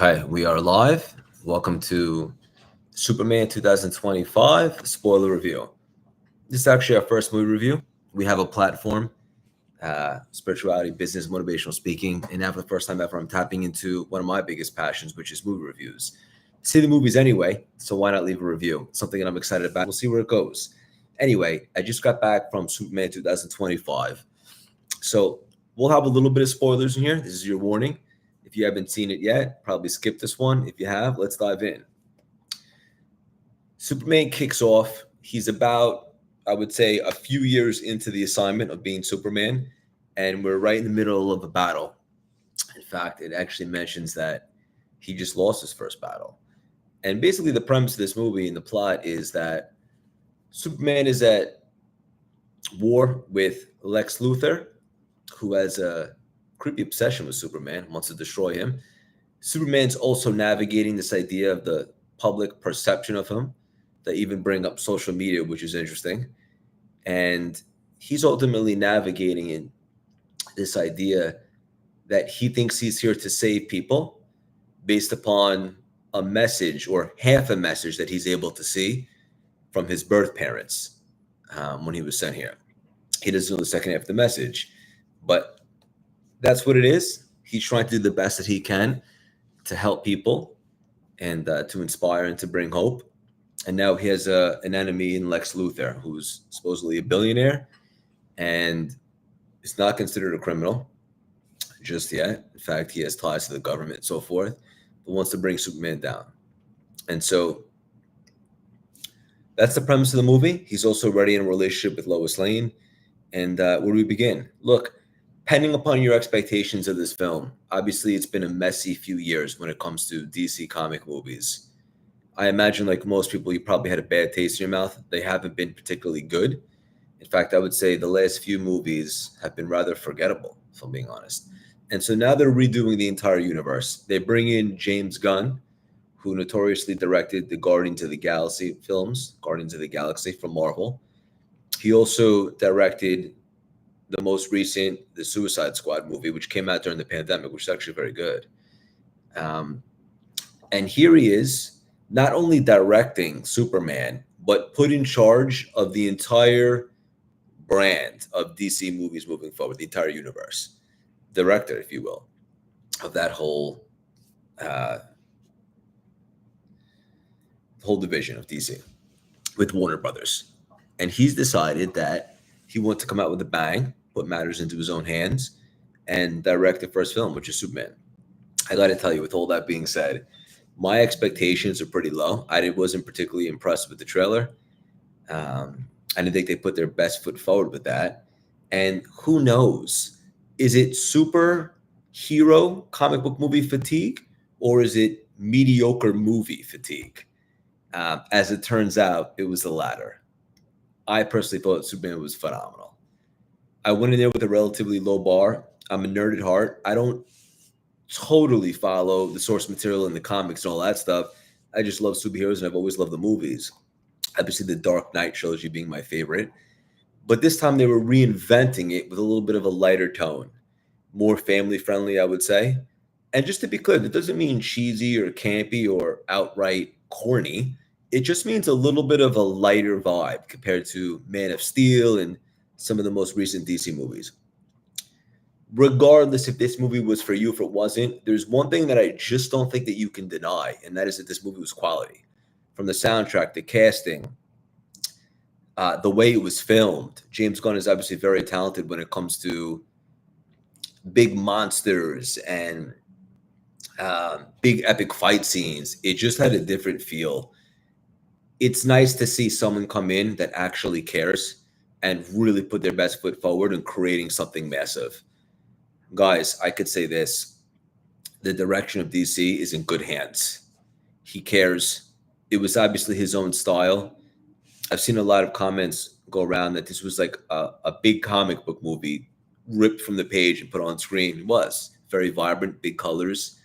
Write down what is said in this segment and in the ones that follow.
Okay, we are live. Welcome to Superman 2025 spoiler review. This is actually our first movie review. We have a platform, spirituality, business, motivational speaking, and now for the first time ever, I'm tapping into one of my biggest passions, which is movie reviews. See the movies anyway, so why not leave a review? Something that I'm excited about. We'll see where it goes. Anyway, I just got back from Superman 2025, so we'll have a little bit of spoilers in here. This is your warning. If you haven't seen it yet, probably skip this one. If you have, let's dive in. Superman kicks off. He's about, I would say, a few years into the assignment of being Superman, and we're right in the middle of a battle. In fact, it actually mentions that he just lost his first battle. And basically, the premise of this movie and the plot is that Superman is at war with Lex Luthor, who has a creepy obsession with Superman, wants to destroy him. Superman's also navigating this idea of the public perception of him. They even bring up social media, which is interesting. And he's ultimately navigating in this idea that he thinks he's here to save people based upon a message or half a message that he's able to see from his birth parents when he was sent here. He doesn't know the second half of the message, but that's what it is. He's trying to do the best that he can to help people and to inspire and to bring hope. And now he has an enemy in Lex Luthor, who's supposedly a billionaire and is not considered a criminal just yet. In fact, he has ties to the government and so forth, but wants to bring Superman down. And so that's the premise of the movie. He's also already in a relationship with Lois Lane. And where do we begin? Look, depending upon your expectations of this film, obviously it's been a messy few years when it comes to DC comic movies. I imagine, like most people, you probably had a bad taste in your mouth. They haven't been particularly good. In fact, I would say the last few movies have been rather forgettable, if I'm being honest. And so now they're redoing the entire universe. They bring in James Gunn, who notoriously directed the Guardians of the Galaxy films, Guardians of the Galaxy from Marvel. He also directed the most recent, the Suicide Squad movie, which came out during the pandemic, which is actually very good. And here he is, not only directing Superman, but put in charge of the entire brand of DC movies moving forward, the entire universe. Director, if you will, of that whole division of DC with Warner Brothers. And he's decided that he wants to come out with a bang, put matters into his own hands, and direct the first film, which is Superman. I got to tell you, with all that being said, my expectations are pretty low. I wasn't particularly impressed with the trailer. I didn't think they put their best foot forward with that. And who knows? Is it superhero comic book movie fatigue, or is it mediocre movie fatigue? As it turns out, it was the latter. I personally thought Superman was phenomenal. I went in there with a relatively low bar. I'm a nerd at heart. I don't totally follow the source material in the comics and all that stuff. I just love superheroes, and I've always loved the movies. Obviously, the Dark Knight trilogy being my favorite. But this time they were reinventing it with a little bit of a lighter tone, more family-friendly, I would say. And just to be clear, that doesn't mean cheesy or campy or outright corny. It just means a little bit of a lighter vibe compared to Man of Steel and some of the most recent DC movies. Regardless if this movie was for you, if it wasn't, there's one thing that I just don't think that you can deny, and that is that this movie was quality. From the soundtrack, the casting, the way it was filmed. James Gunn is obviously very talented when it comes to big monsters and big epic fight scenes. It just had a different feel. It's nice to see someone come in that actually cares and really put their best foot forward in creating something massive. Guys, I could say this. The direction of DC is in good hands. He cares. It was obviously his own style. I've seen a lot of comments go around that this was like a big comic book movie ripped from the page and put on screen. It was very vibrant, big colors.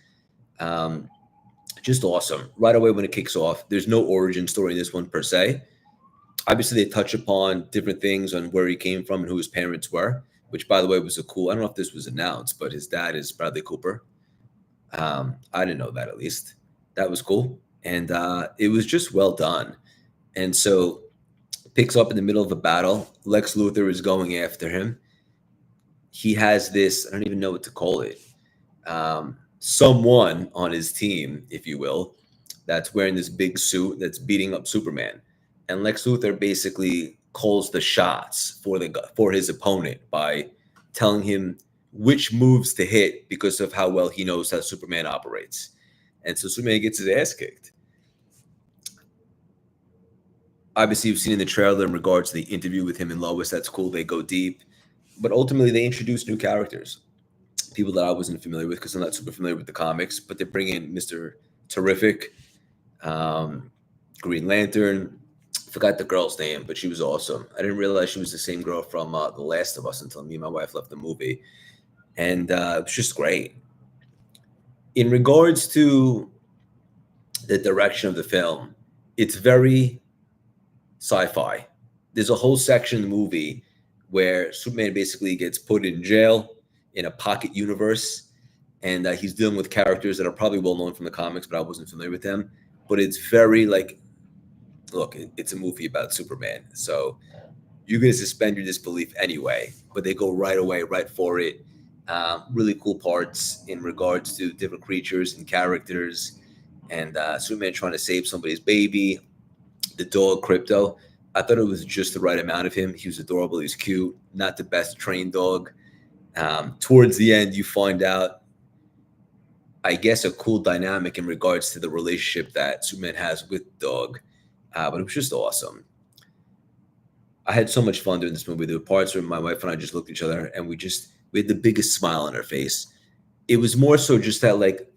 Just awesome. Right away when it kicks off, there's no origin story in this one per se. Obviously, they touch upon different things on where he came from and who his parents were, which, by the way, was I don't know if this was announced, but his dad is Bradley Cooper. I didn't know that, at least. That was cool. And it was just well done. And so picks up in the middle of a battle. Lex Luthor is going after him. He has this, I don't even know what to call it, someone on his team, if you will, that's wearing this big suit that's beating up Superman. And Lex Luthor basically calls the shots for his opponent by telling him which moves to hit because of how well he knows how Superman operates. And so Superman gets his ass kicked. Obviously, you've seen in the trailer in regards to the interview with him and Lois. That's cool. They go deep. But ultimately, they introduce new characters, people that I wasn't familiar with because I'm not super familiar with the comics. But they bring in Mr. Terrific, Green Lantern. Forgot the girl's name, but she was awesome. I didn't realize she was the same girl from The Last of Us until me and my wife left the movie. And it was just great. In regards to the direction of the film, it's very sci-fi. There's a whole section in the movie where Superman basically gets put in jail in a pocket universe, and he's dealing with characters that are probably well known from the comics, but I wasn't familiar with them. But it's very like, look, it's a movie about Superman, so you're going to suspend your disbelief anyway. But they go right away, right for it. Really cool parts in regards to different creatures and characters, and Superman trying to save somebody's baby. The dog Crypto, I thought it was just the right amount of him. He was adorable. He was cute. Not the best trained dog. Towards the end, you find out, I guess, a cool dynamic in regards to the relationship that Superman has with the dog. But it was just awesome. I had so much fun doing this movie. There were parts where my wife and I just looked at each other and we had the biggest smile on our face. It was more so just that, like,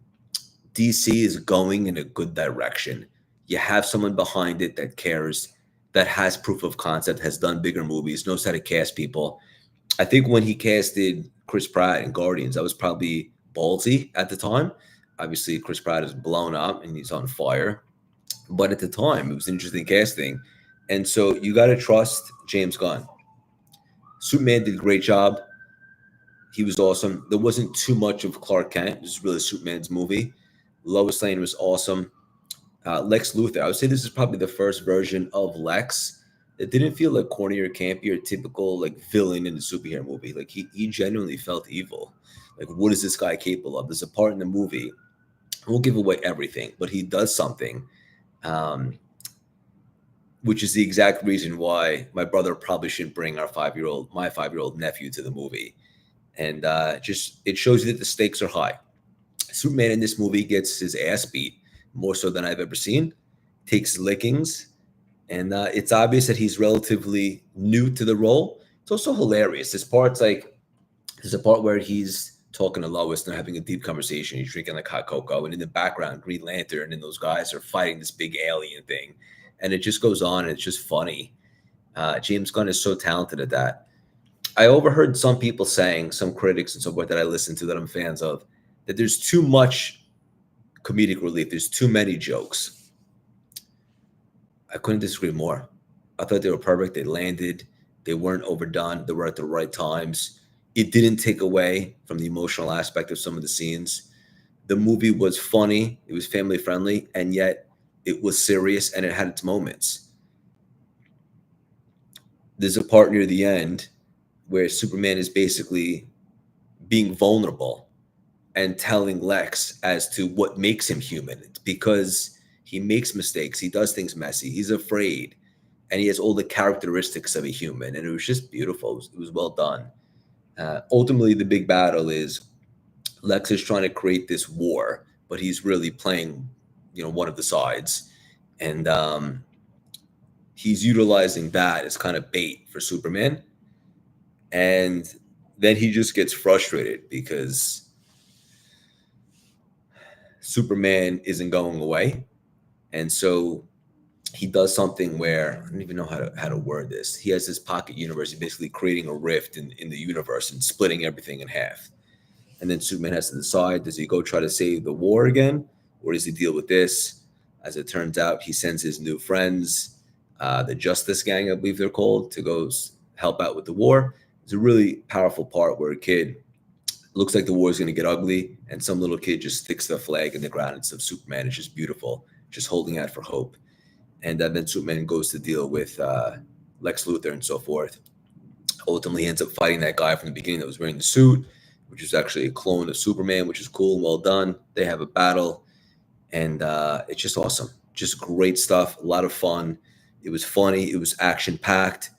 DC is going in a good direction. You have someone behind it that cares, that has proof of concept, has done bigger movies, knows how to cast people. I think when he casted Chris Pratt in Guardians, that was probably ballsy at the time. Obviously, Chris Pratt is blown up and he's on fire. But at the time, it was interesting casting. And so you got to trust James Gunn. Superman did a great job. He was awesome. There wasn't too much of Clark Kent. It was really Superman's movie. Lois Lane was awesome. Lex Luthor, I would say this is probably the first version of Lex that didn't feel like corny or campy or typical like villain in a superhero movie. Like he genuinely felt evil. Like, what is this guy capable of? There's a part in the movie, I won't give away everything, but he does something, which is the exact reason why my brother probably shouldn't bring my 5-year-old nephew to the movie. And just it shows you that the stakes are high. Superman in this movie gets his ass beat more so than I've ever seen, takes lickings, and it's obvious that he's relatively new to the role. It's also hilarious. There's a part where he's talking to Lois and they're having a deep conversation. He's drinking like hot cocoa, and in the background, Green Lantern and those guys are fighting this big alien thing, and it just goes on, and it's just funny. James Gunn is so talented at that. I overheard some people saying, some critics and so forth that I listen to that I'm fans of, that there's too much comedic relief. There's too many jokes. I couldn't disagree more. I thought they were perfect. They landed. They weren't overdone. They were at the right times. It didn't take away from the emotional aspect of some of the scenes. The movie was funny. It was family friendly, and yet it was serious, and it had its moments. There's a part near the end where Superman is basically being vulnerable and telling Lex as to what makes him human. It's because he makes mistakes. He does things messy. He's afraid. And he has all the characteristics of a human. And it was just beautiful. It was well done. Ultimately, the big battle is Lex is trying to create this war, but he's really playing, one of the sides. And he's utilizing that as kind of bait for Superman. And then he just gets frustrated because Superman isn't going away. And so he does something where I don't even know how to word this. He has this pocket universe, basically creating a rift in the universe and splitting everything in half. And then Superman has to decide, does he go try to save the war again? Or does he deal with this? As it turns out, he sends his new friends, the Justice Gang, I believe they're called, to go help out with the war. It's a really powerful part where a kid looks like the war is going to get ugly, and some little kid just sticks the flag in the ground. It's of Superman. It's just beautiful, just holding out for hope. And then Superman goes to deal with Lex Luthor and so forth. Ultimately, ends up fighting that guy from the beginning that was wearing the suit, which is actually a clone of Superman, which is cool and well done. They have a battle, and it's just awesome. Just great stuff. A lot of fun. It was funny. It was action packed.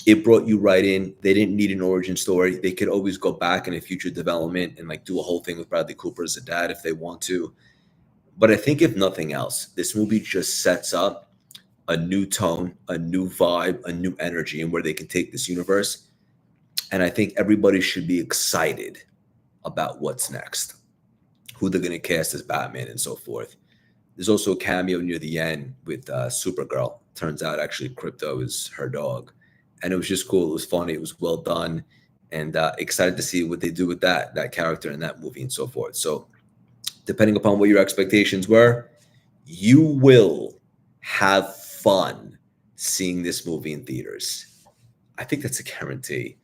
It brought you right in. They didn't need an origin story. They could always go back in a future development and like do a whole thing with Bradley Cooper as a dad if they want to. But I think if nothing else, this movie just sets up a new tone, a new vibe, a new energy, and where they can take this universe. And I think everybody should be excited about what's next, who they're going to cast as Batman and so forth. There's also a cameo near the end with Supergirl. Turns out actually Crypto is her dog. And it was just cool. It was funny. It was well done. And excited to see what they do with that character in that movie and so forth. So depending upon what your expectations were, you will have fun seeing this movie in theaters. I think that's a guarantee.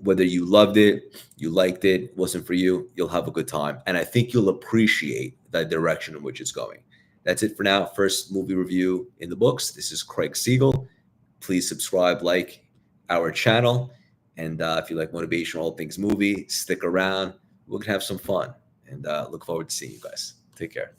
Whether you loved it, you liked it, wasn't for you, you'll have a good time. And I think you'll appreciate the direction in which it's going. That's it for now. First movie review in the books. This is Craig Siegel. Please subscribe, like our channel. And if you like motivational all things movie, stick around. We're going to have some fun. And look forward to seeing you guys. Take care.